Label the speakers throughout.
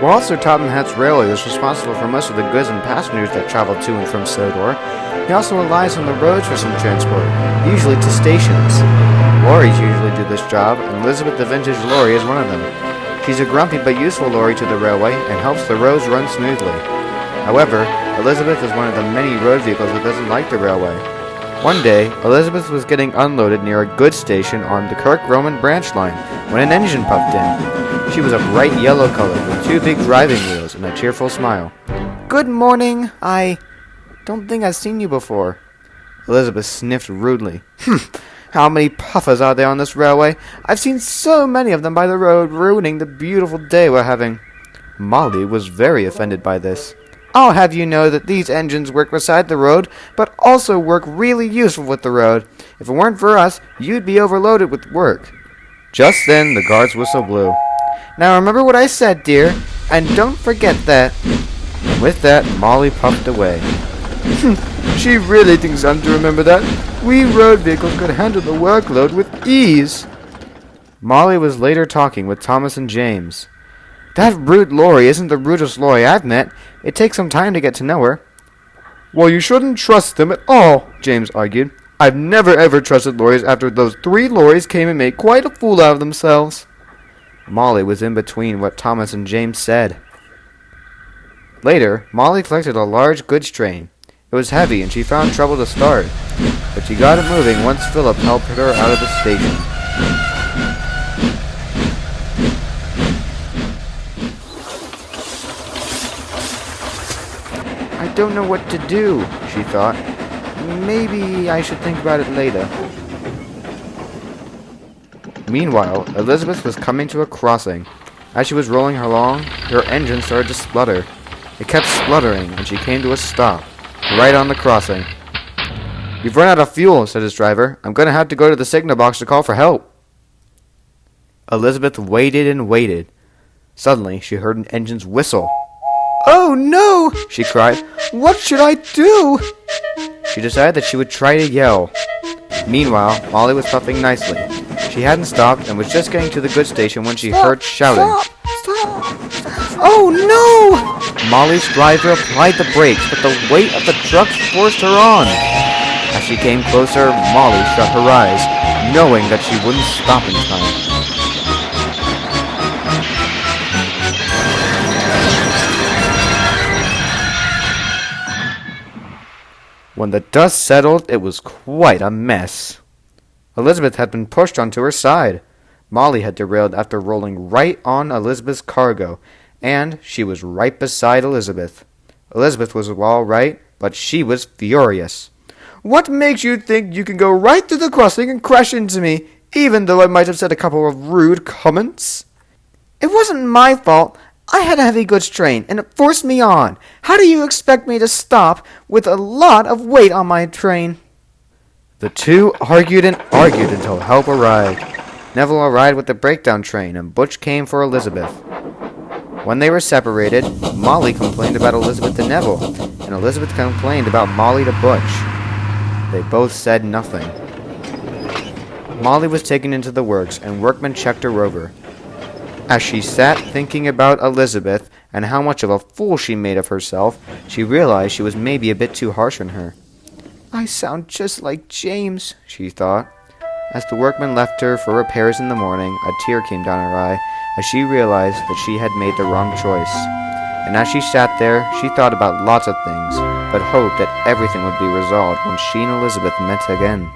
Speaker 1: While Sir Topham Hatt's railway is responsible for most of the goods and passengers that travel to and from Sodor, he also relies on the roads for some transport, usually to stations. Lorries usually do this job, and Elizabeth the Vintage Lorry is one of them. She's a grumpy but useful lorry to the railway and helps the roads run smoothly. However, Elizabeth is one of the many road vehicles that doesn't like the railway. One day, Elizabeth was getting unloaded near a goods station on the Kirk Roman branch line when an engine puffed in. She was a bright yellow color with two big driving wheels and a cheerful smile. "Good morning. I don't think I've seen you before." Elizabeth sniffed rudely. How many puffers are there on this railway? I've seen so many of them by the road, ruining the beautiful day we're having." Molly was very offended by this. "I'll have you know that these engines work beside the road, but also work really useful with the road. If it weren't for us, you'd be overloaded with work." Just then, the guard's whistle blew. "Now remember what I said, dear, and don't forget that." With that, Molly puffed away. She really thinks I'm to remember that. We road vehicles could handle the workload with ease. Molly was later talking with Thomas and James. "That rude Lorry isn't the rudest Lorry I've met. It takes some time to get to know her." "Well, you shouldn't trust them at all," James argued. "I've never ever trusted lorries after those 3 lorries came and made quite a fool out of themselves." Molly was in between what Thomas and James said. Later, Molly collected a large goods train. It was heavy and she found trouble to start, but she got it moving once Philip helped her out of the station. "I don't know what to do," she thought. "Maybe I should think about it later." Meanwhile, Elizabeth was coming to a crossing. As she was rolling along, her engine started to splutter. It kept spluttering, and she came to a stop, right on the crossing. "You've run out of fuel," said his driver. "I'm going to have to go to the signal box to call for help." Elizabeth waited and waited. Suddenly, she heard an engine's whistle. "Oh no!" she cried. "What should I do?" She decided that she would try to yell. Meanwhile, Molly was puffing nicely. She hadn't stopped and was just getting to the goods station when she heard shouting. Stop! "Oh no!" Molly's driver applied the brakes, but the weight of the truck forced her on. As she came closer, Molly shut her eyes, knowing that she wouldn't stop in time. When the dust settled, it was quite a mess. Elizabeth had been pushed onto her side. Molly had derailed after rolling right on Elizabeth's cargo, and she was right beside Elizabeth. Elizabeth was all right, but she was furious. "What makes you think you can go right through the crossing and crash into me, even though I might have said a couple of rude comments?" "It wasn't my fault. I had a heavy goods train, and it forced me on. How do you expect me to stop with a lot of weight on my train?" The two argued and argued until help arrived. Neville arrived with the breakdown train, and Butch came for Elizabeth. When they were separated, Molly complained about Elizabeth to Neville, and Elizabeth complained about Molly to Butch. They both said nothing. Molly was taken into the works, and workmen checked her over. As she sat thinking about Elizabeth and how much of a fool she made of herself, she realized she was maybe a bit too harsh on her. "I sound just like James," she thought. As the workmen left her for repairs in the morning, a tear came down her eye as she realized that she had made the wrong choice. And as she sat there, she thought about lots of things, but hoped that everything would be resolved when she and Elizabeth met again.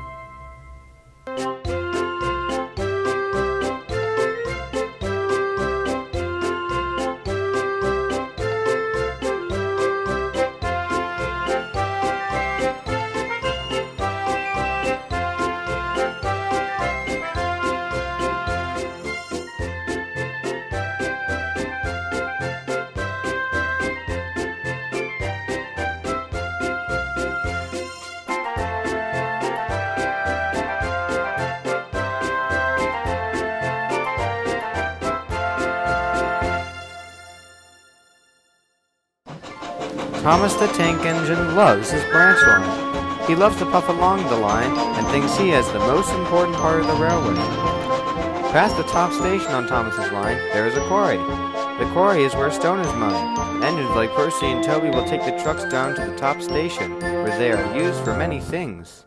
Speaker 1: Thomas the Tank Engine loves his branch line. He loves to puff along the line and thinks he has the most important part of the railway. Past the top station on Thomas's line, there is a quarry. The quarry is where stone is mined. Engines like Percy and Toby will take the trucks down to the top station, where they are used for many things.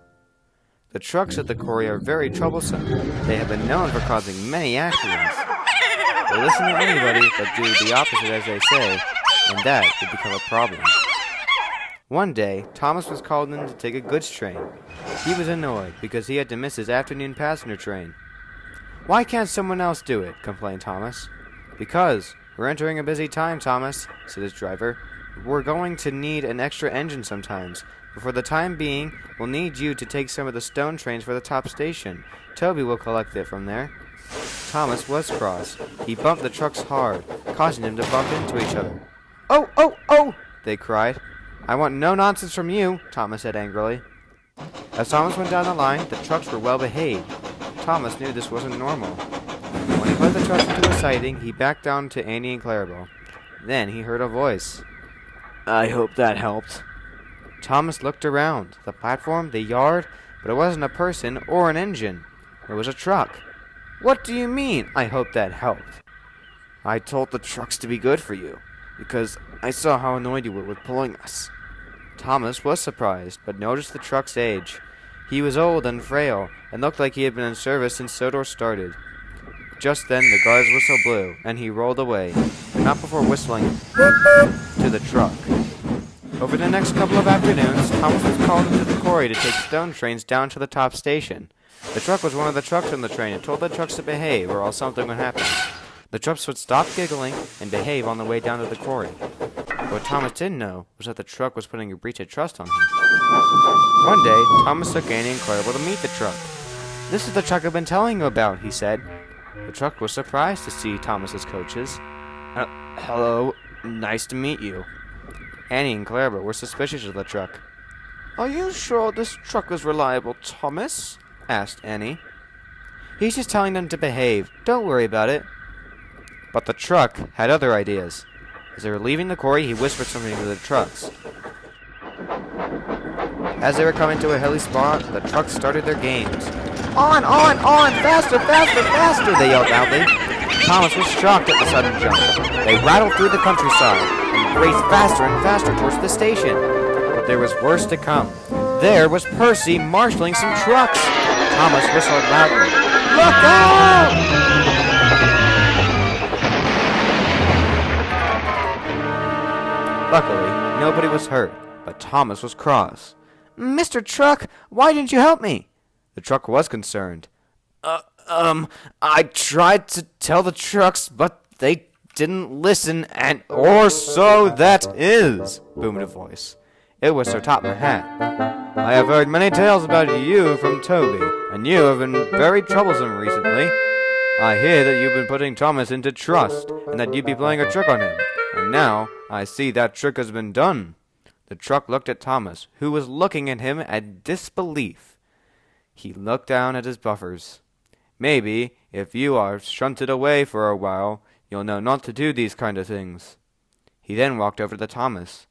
Speaker 1: The trucks at the quarry are very troublesome. They have been known for causing many accidents. They listen to anybody but do the opposite as they say, and that would become a problem. One day, Thomas was called in to take a goods train. He was annoyed because he had to miss his afternoon passenger train. "Why can't someone else do it?" complained Thomas. "Because we're entering a busy time, Thomas," said his driver. "We're going to need an extra engine sometimes, but for the time being, we'll need you to take some of the stone trains for the top station. Toby will collect it from there." Thomas was cross. He bumped the trucks hard, causing them to bump into each other. "Oh, oh, oh!" they cried. "I want no nonsense from you," Thomas said angrily. As Thomas went down the line, the trucks were well behaved. Thomas knew this wasn't normal. When he put the trucks into a siding, he backed down to Annie and Clarabelle. Then he heard a voice. "I hope that helped." Thomas looked around, the platform, the yard, but it wasn't a person or an engine. It was a truck. "What do you mean, I hope that helped?" "I told the trucks to be good for you, because I saw how annoyed you were with pulling us." Thomas was surprised, but noticed the truck's age. He was old and frail, and looked like he had been in service since Sodor started. Just then the guard's whistle blew, and he rolled away, but not before whistling to the truck. Over the next couple of afternoons, Thomas was called into the quarry to take stone trains down to the top station. The truck was one of the trucks on the train and told the trucks to behave, or else something would happen. The trucks would stop giggling and behave on the way down to the quarry. What Thomas didn't know was that the truck was putting a breach of trust on him. One day, Thomas took Annie and Clarabelle to meet the truck. "This is the truck I've been telling you about," he said. The truck was surprised to see Thomas's coaches. "Hello, nice to meet you." Annie and Clarabelle were suspicious of the truck. "Are you sure this truck is reliable, Thomas?" asked Annie. "He's just telling them to behave. Don't worry about it." But the truck had other ideas. As they were leaving the quarry, he whispered something to the trucks. As they were coming to a hilly spot, the trucks started their games. On! Faster, faster, faster!" they yelled loudly. Thomas was shocked at the sudden jump. They rattled through the countryside and raced faster and faster towards the station. But there was worse to come. There was Percy marshaling some trucks. Thomas whistled loudly. "Look out!" Luckily, nobody was hurt, but Thomas was cross. "Mr. Truck, why didn't you help me?" The truck was concerned. I tried to tell the trucks, but they didn't listen, or so that is," boomed a voice. It was Sir Topham Hatt. "I have heard many tales about you from Toby, and you have been very troublesome recently. I hear that you've been putting Thomas into trust, and that you'd be playing a trick on him, and now I see that trick has been done." The truck looked at Thomas, who was looking at him at disbelief. He looked down at his buffers. "Maybe, if you are shunted away for a while, you'll know not to do these kind of things." He then walked over to Thomas.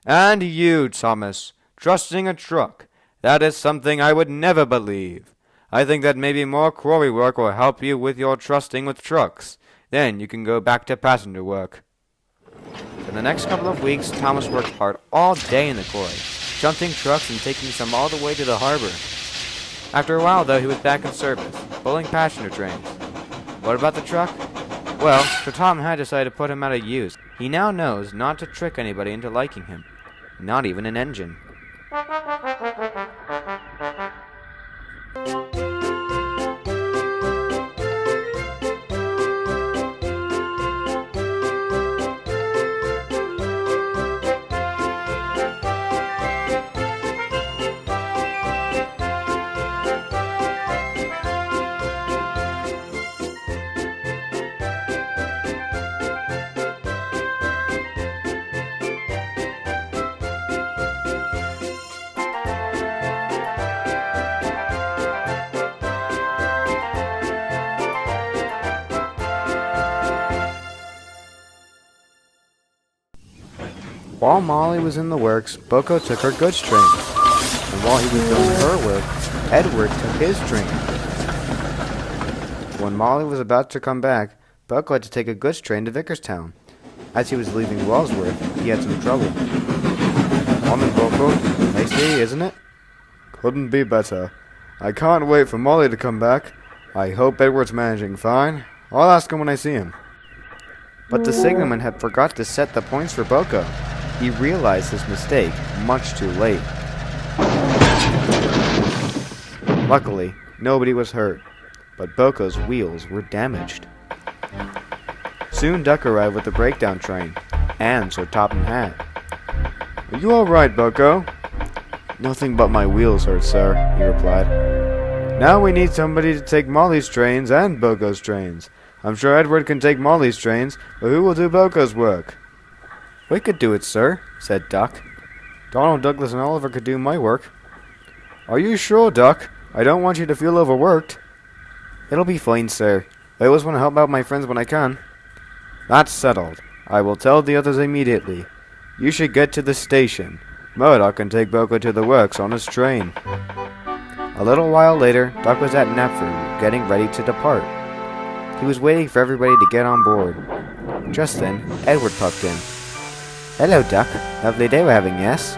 Speaker 1: "And you, Thomas, trusting a truck. That is something I would never believe. I think that maybe more quarry work will help you with your trusting with trucks. Then you can go back to passenger work." For the next couple of weeks, Thomas worked hard all day in the quarry, shunting trucks and taking some all the way to the harbor. After a while, though, he was back in service, pulling passenger trains. What about the truck? Well, Sir Tom had decided to put him out of use. He now knows not to trick anybody into liking him, not even an engine. While Molly was in the works, Boco took her goods train. And while he was doing her work, Edward took his train. When Molly was about to come back, Boco had to take a goods train to Vickerstown. As he was leaving Wellsworth, he had some trouble. Morning, Boco. Nice day, isn't it? Couldn't be better. I can't wait for Molly to come back. I hope Edward's managing fine. I'll ask him when I see him. But the signalman had forgot to set the points for Boco. He realized his mistake much too late. Luckily, nobody was hurt, but Boco's wheels were damaged. Soon Duck arrived with the breakdown train, and Sir Topham Hatt. Are you all right, Boco? Nothing but my wheels hurt, sir, he replied. Now we need somebody to take Molly's trains and Boco's trains. I'm sure Edward can take Molly's trains, but who will do Boco's work? We could do it, sir, said Duck. Donald, Douglas, and Oliver could do my work. Are you sure, Duck? I don't want you to feel overworked. It'll be fine, sir. I always want to help out my friends when I can. That's settled. I will tell the others immediately. You should get to the station. Murdoch can take Boco to the works on his train. A little while later, Duck was at Knapford, getting ready to depart. He was waiting for everybody to get on board. Just then, Edward puffed in. Hello, Duck. Lovely day we're having, yes?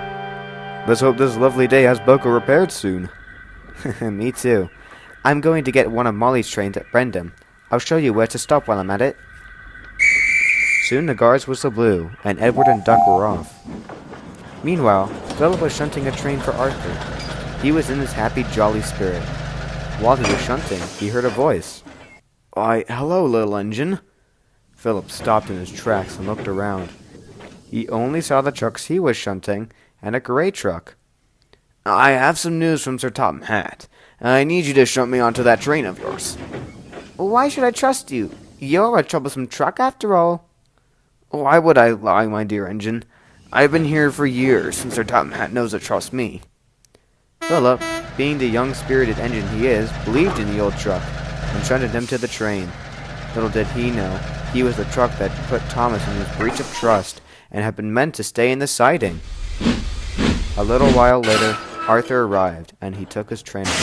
Speaker 1: Let's hope this lovely day has Boco repaired soon. Me too. I'm going to get one of Molly's trains at Brendam. I'll show you where to stop while I'm at it. Soon the guards whistle blew, and Edward and Duck were off. Meanwhile, Philip was shunting a train for Arthur. He was in his happy, jolly spirit. While he was shunting, he heard a voice. Why, hello, little engine. Philip stopped in his tracks and looked around. He only saw the trucks he was shunting, and a grey truck. I have some news from Sir Topham Hatt. I need you to shunt me onto that train of yours. Why should I trust you? You're a troublesome truck, after all. Why would I lie, my dear engine? I've been here for years, and Sir Topham Hatt knows to trust me. Philip, being the young-spirited engine he is, believed in the old truck, and shunted him to the train. Little did he know, he was the truck that put Thomas in his breach of trust, and had been meant to stay in the siding. A little while later, Arthur arrived, and he took his train away.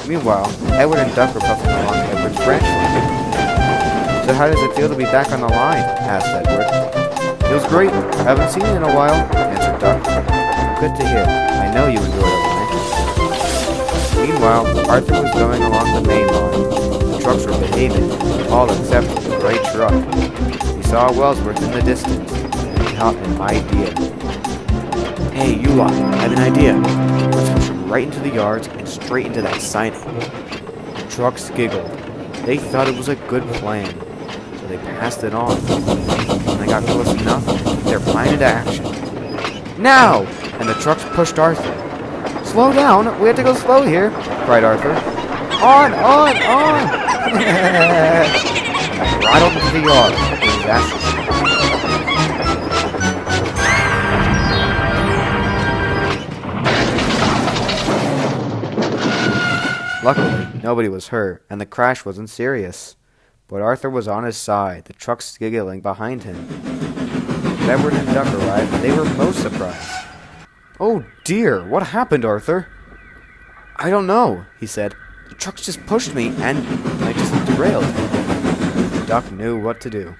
Speaker 1: Meanwhile, Edward and Duck were puffing along Edward's branch line. So how does it feel to be back on the line? Asked Edward. Feels great. I haven't seen you in a while, answered Duck. Good to hear. I know you enjoy the line. Meanwhile, Arthur was going along the main line. The trucks were behaving, all except the gray truck. He saw Wellsworth in the distance, and he had an idea. Hey, you lot, I have an idea. Let's push him right into the yards and straight into that siding. The trucks giggled. They thought it was a good plan, so they passed it on. When they got close enough, their plan into action. Now! And the trucks pushed Arthur. Slow down, we have to go slow here, cried Arthur. On! Right up into the yard. Luckily, nobody was hurt, and the crash wasn't serious. But Arthur was on his side, the trucks giggling behind him. When Edward and Duck arrived, they were most surprised. Oh dear, what happened, Arthur? I don't know, he said. The trucks just pushed me, and I just derailed. Duck knew what to do.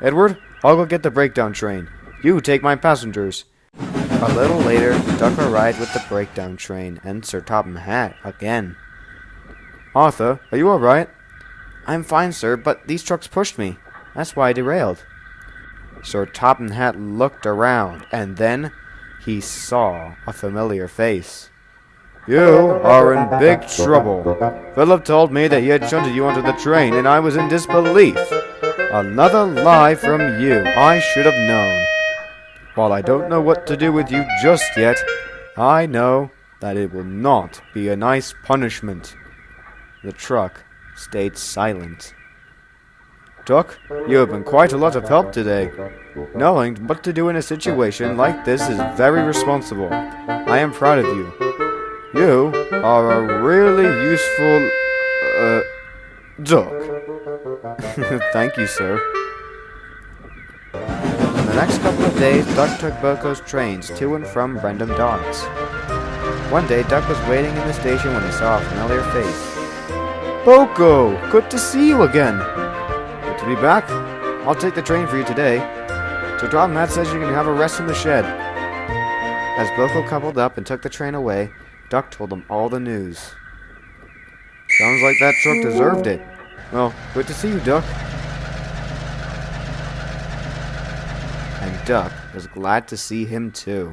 Speaker 1: Edward, I'll go get the breakdown train. You take my passengers. A little later, Duck arrived with the breakdown train, and Sir Topham Hatt again. Arthur, are you all right? I'm fine, sir, but these trucks pushed me. That's why I derailed. Sir Topham Hatt looked around, and then he saw a familiar face. You are in big trouble. Philip told me that he had shunted you onto the train, and I was in disbelief. Another lie from you. I should have known. While I don't know what to do with you just yet, I know that it will not be a nice punishment. The truck stayed silent. Duck, you have been quite a lot of help today. Knowing what to do in a situation like this is very responsible. I am proud of you. You are a really useful, duck. Thank you, sir. In the next couple of days, Duck took Boco's trains to and from random docks. One day, Duck was waiting in the station when he saw a familiar face. Boco! Good to see you again! Good to be back. I'll take the train for you today. So Tom Matt says you can have a rest in the shed. As Boco coupled up and took the train away, Duck told him all the news. Sounds like that truck deserved it. Well, good to see you, Duck. And Duck was glad to see him too.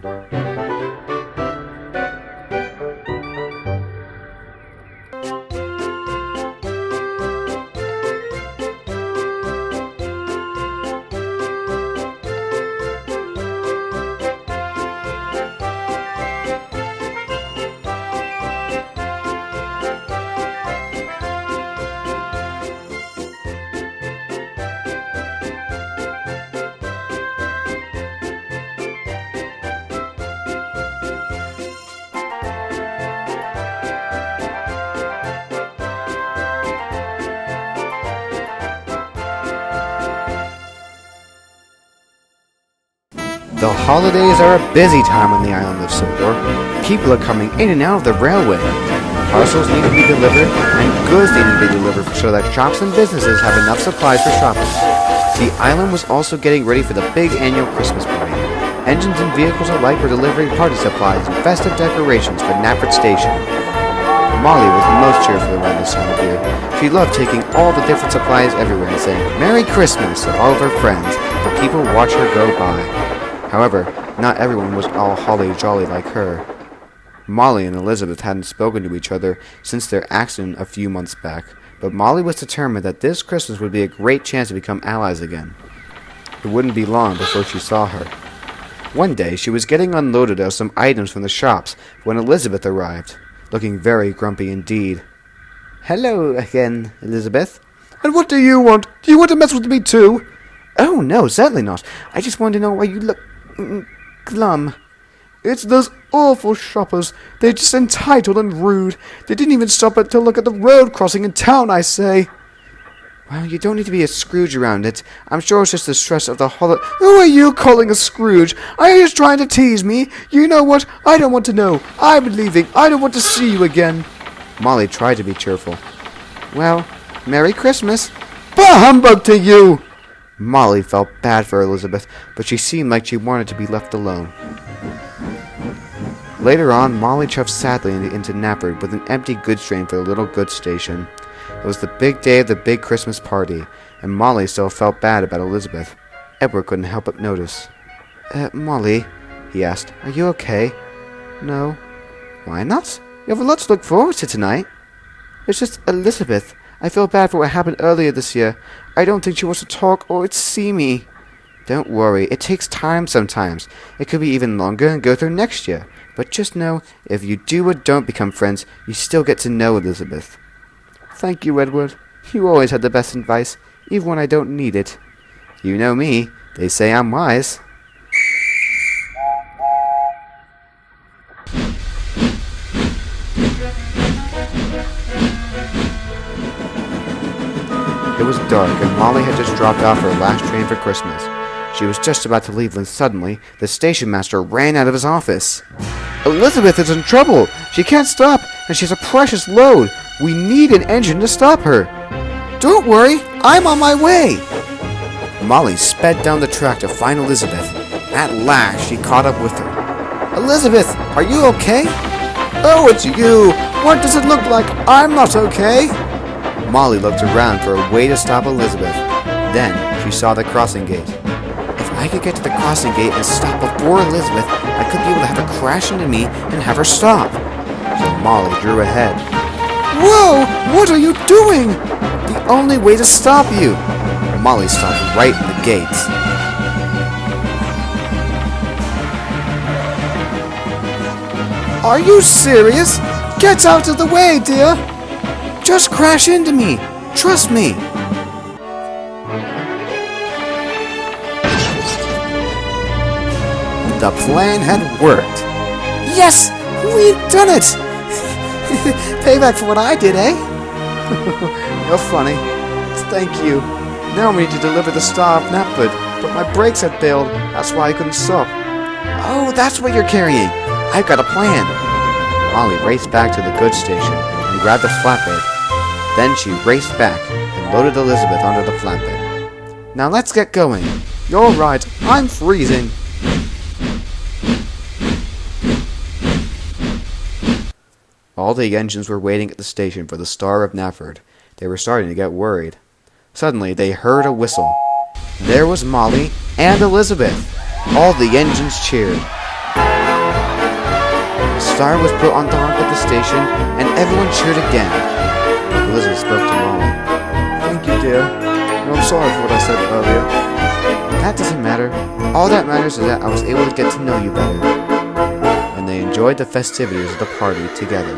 Speaker 1: The holidays are a busy time on the island of Sodor. People are coming in and out of the railway. Parcels need to be delivered, and goods need to be delivered so that shops and businesses have enough supplies for shopping. The island was also getting ready for the big annual Christmas parade. Engines and vehicles alike were delivering party supplies and festive decorations for Knapford Station. Molly was most cheerful around this time of year. She loved taking all the different supplies everywhere and saying "Merry Christmas" to all of her friends, and people watched her go by. However, not everyone was all holly-jolly like her. Molly and Elizabeth hadn't spoken to each other since their accident a few months back, but Molly was determined that this Christmas would be a great chance to become allies again. It wouldn't be long before she saw her. One day, she was getting unloaded of some items from the shops when Elizabeth arrived, looking very grumpy indeed. "Hello again, Elizabeth." "And what do you want? Do you want to mess with me too?" "Oh, no, certainly not. I just wanted to know why you look glum." "It's those awful shoppers. They're just entitled and rude. They didn't even stop to look at the road crossing in town, I say." "Well, you don't need to be a Scrooge around it. I'm sure it's just the stress of the holiday." "Who are you calling a Scrooge? Are you just trying to tease me? You know what? I don't want to know. I'm leaving. I don't want to see you again." Molly tried to be cheerful. "Well, Merry Christmas." "Bah humbug to you!" Molly felt bad for Elizabeth, but she seemed like she wanted to be left alone. Later on, Molly chuffed sadly into Knapford with an empty goods train for the little goods station. It was the big day of the big Christmas party, and Molly still felt bad about Elizabeth. Edward couldn't help but notice. Molly," he asked, "are you okay?" "No." "Why not? You have a lot to look forward to tonight." "It's just Elizabeth. I feel bad for what happened earlier this year. I don't think she wants to talk or see me." "Don't worry, it takes time sometimes. It could be even longer and go through next year. But just know, if you do or don't become friends, you still get to know Elizabeth." "Thank you, Edward. You always had the best advice, even when I don't need it." "You know me. They say I'm wise." It was dark, and Molly had just dropped off her last train for Christmas. She was just about to leave when suddenly, the station master ran out of his office. "Elizabeth is in trouble! She can't stop, and she has a precious load! We need an engine to stop her!" "Don't worry, I'm on my way!" Molly sped down the track to find Elizabeth. At last, she caught up with her. "Elizabeth, are you okay?" "Oh, it's you! What does it look like? I'm not okay!" Molly looked around for a way to stop Elizabeth. Then she saw the crossing gate. "If I could get to the crossing gate and stop before Elizabeth, I could be able to have her crash into me and have her stop." So Molly drew ahead. "Whoa! What are you doing?" "The only way to stop you." Molly stopped right in the gates. "Are you serious? Get out of the way, dear! Just crash into me! Trust me!" The plan had worked. "Yes! We've done it! Payback for what I did, eh?" "You're funny. thank you. Now we need to deliver the Star of Napford, but my brakes had failed. That's why I couldn't stop. Oh, that's what you're carrying. I've got a plan. Molly raced back to the goods station and grabbed the flatbed. Then she raced back and loaded Elizabeth onto the flatbed. Now let's get going. You're right, I'm freezing. All the engines were waiting at the station for the Star of Napford. They were starting to get worried. Suddenly, they heard a whistle. There was Molly and Elizabeth. All the engines cheered. The Star was put on top of the station, and everyone cheered again. Elizabeth spoke to Molly. Thank you, dear. I'm sorry for what I said earlier. That doesn't matter. All that matters is that I was able to get to know you better. And they enjoyed the festivities of the party together.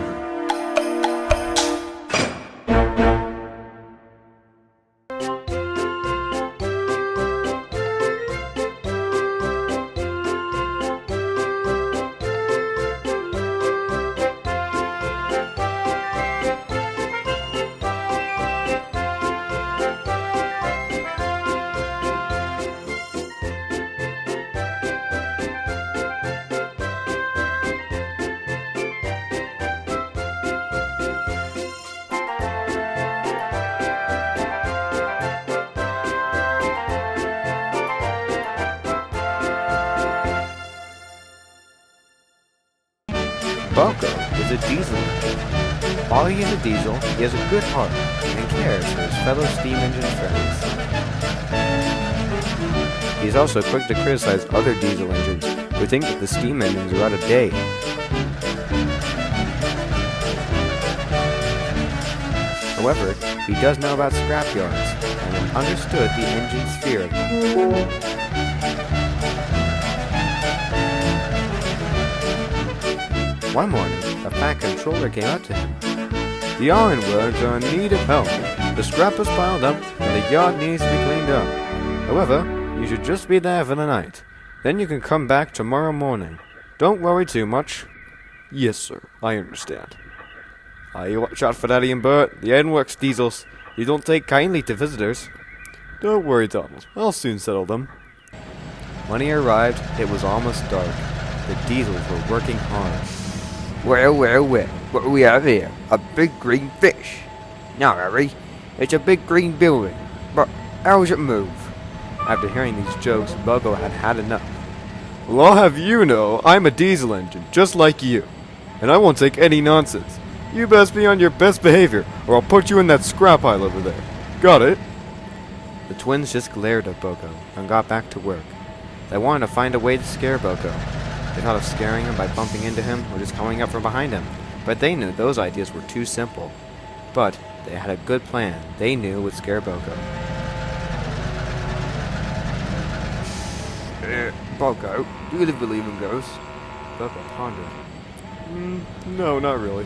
Speaker 1: Boco is a diesel engine. While he is a diesel, he has a good heart and cares for his fellow steam engine friends. He is also quick to criticize other diesel engines who think that the steam engines are out of date. However, he does know about scrapyards and understood the engine's fear of them. One morning, a fat controller came up to him. The ironworks are in need of help. The scrap is piled up, and the yard needs to be cleaned up. However, you should just be there for the night. Then you can come back tomorrow morning. Don't worry too much. Yes, sir. I understand. You watch out for Daddy and Bert, the ironworks diesels. You don't take kindly to visitors. Don't worry, Donald. I'll soon settle them. When he arrived, it was almost dark. The diesels were working hard.
Speaker 2: Well, what do we have here? A big green fish. No, Harry, it's a big green building. But how does it move?
Speaker 1: After hearing these jokes, Boco had had enough. Well, I'll have you know, I'm a diesel engine, just like you. And I won't take any nonsense. You best be on your best behavior, or I'll put you in that scrap pile over there. Got it? The twins just glared at Boco and got back to work. They wanted to find a way to scare Boco. They thought of scaring him by bumping into him or just coming up from behind him, but they knew those ideas were too simple. But they had a good plan they knew would scare Boco.
Speaker 2: Boco, do you believe in ghosts?
Speaker 1: Boco pondered. No, not really.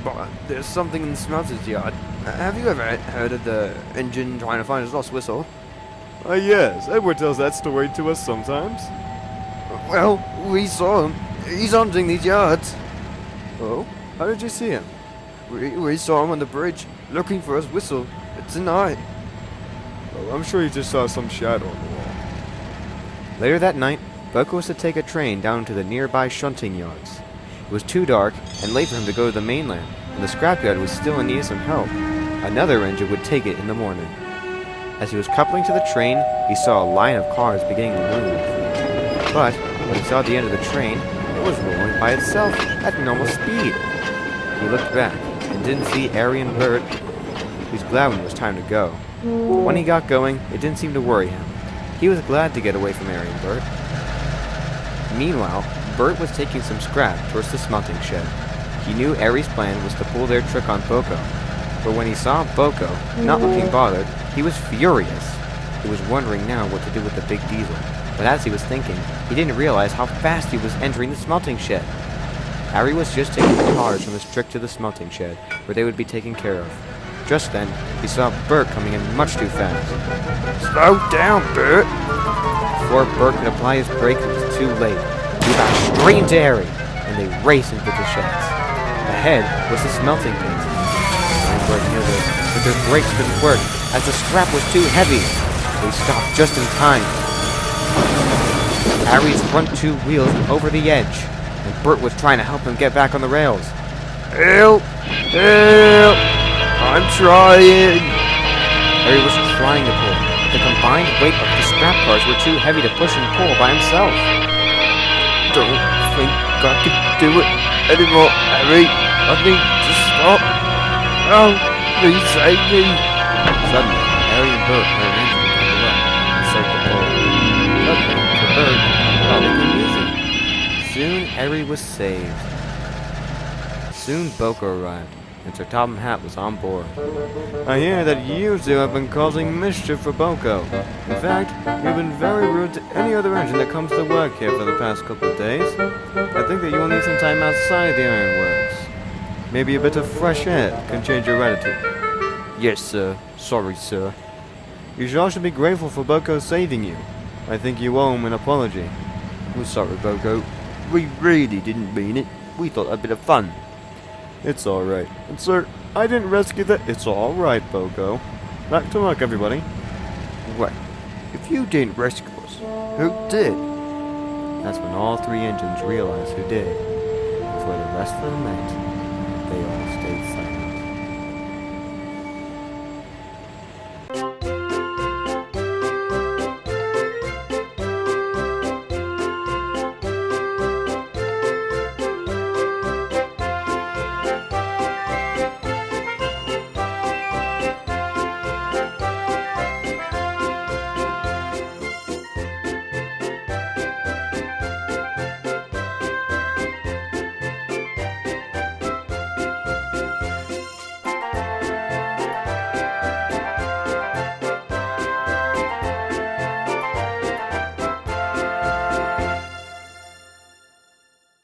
Speaker 2: But there's something in the smelter's yard. Have you ever heard of the engine trying to find his lost whistle?
Speaker 1: Yes, Edward tells that story to us sometimes.
Speaker 2: Well, we saw him. He's hunting these yards.
Speaker 1: Oh? How did you see him?
Speaker 2: We saw him on the bridge, looking for his whistle. Tonight.
Speaker 1: Well, I'm sure you just saw some shadow on the wall. Later that night, Boco was to take a train down to the nearby shunting yards. It was too dark and late for him to go to the mainland, and the scrapyard was still in need of some help. Another engine would take it in the morning. As he was coupling to the train, he saw a line of cars beginning to move. But when he saw the end of the train, it was rolling by itself at normal speed. He looked back and didn't see Harry and Bert. He was glad when it was time to go. But when he got going, it didn't seem to worry him. He was glad to get away from Harry and Bert. Meanwhile, Bert was taking some scrap towards the smelting shed. He knew Harry's plan was to pull their trick on Boco. But when he saw Boco not looking bothered, he was furious. He was wondering now what to do with the big diesel. But as he was thinking, he didn't realize how fast he was entering the smelting shed. Harry was just taking the cars from his trick to the smelting shed, where they would be taken care of. Just then, he saw Bert coming in much too fast.
Speaker 2: Slow down, Bert!
Speaker 1: Before Bert could apply his brake, it was too late. He backed straight into Harry, and they raced into the sheds. Ahead was the smelting pit. Bert knew this, but their brakes couldn't work, as the scrap was too heavy. They stopped just in time. Harry's front two wheels were over the edge, and Bert was trying to help him get back on the rails.
Speaker 2: Help! Help! I'm trying!
Speaker 1: Harry was trying to pull, but the combined weight of the scrap cars were too heavy to push and pull by himself.
Speaker 2: Don't think I can do it anymore, Harry. I need to stop. Oh, please save me.
Speaker 1: Suddenly, Harry and Bert heard an engine come up and start to pull. Suddenly, for Bert, it all became easy. Soon, Harry was saved. Soon, Boco arrived, and Sir Topham Hatt was on board. I hear that you two have been causing mischief for Boco. In fact, you've been very rude to any other engine that comes to work here for the past couple of days. I think that you will need some time outside the ironworks. Maybe a bit of fresh air can change your attitude.
Speaker 2: Yes, sir. Sorry, sir.
Speaker 1: You all should be grateful for Boco saving you. I think you owe him an apology.
Speaker 2: We're sorry, Boco. We really didn't mean it. We thought a bit of fun.
Speaker 1: It's alright. And sir, I didn't rescue that. It's alright, Boco. Back to work, everybody.
Speaker 2: Wait, if you didn't rescue us, who did?
Speaker 1: That's when all three engines realized who did. And for the rest of the night, they all stayed silent.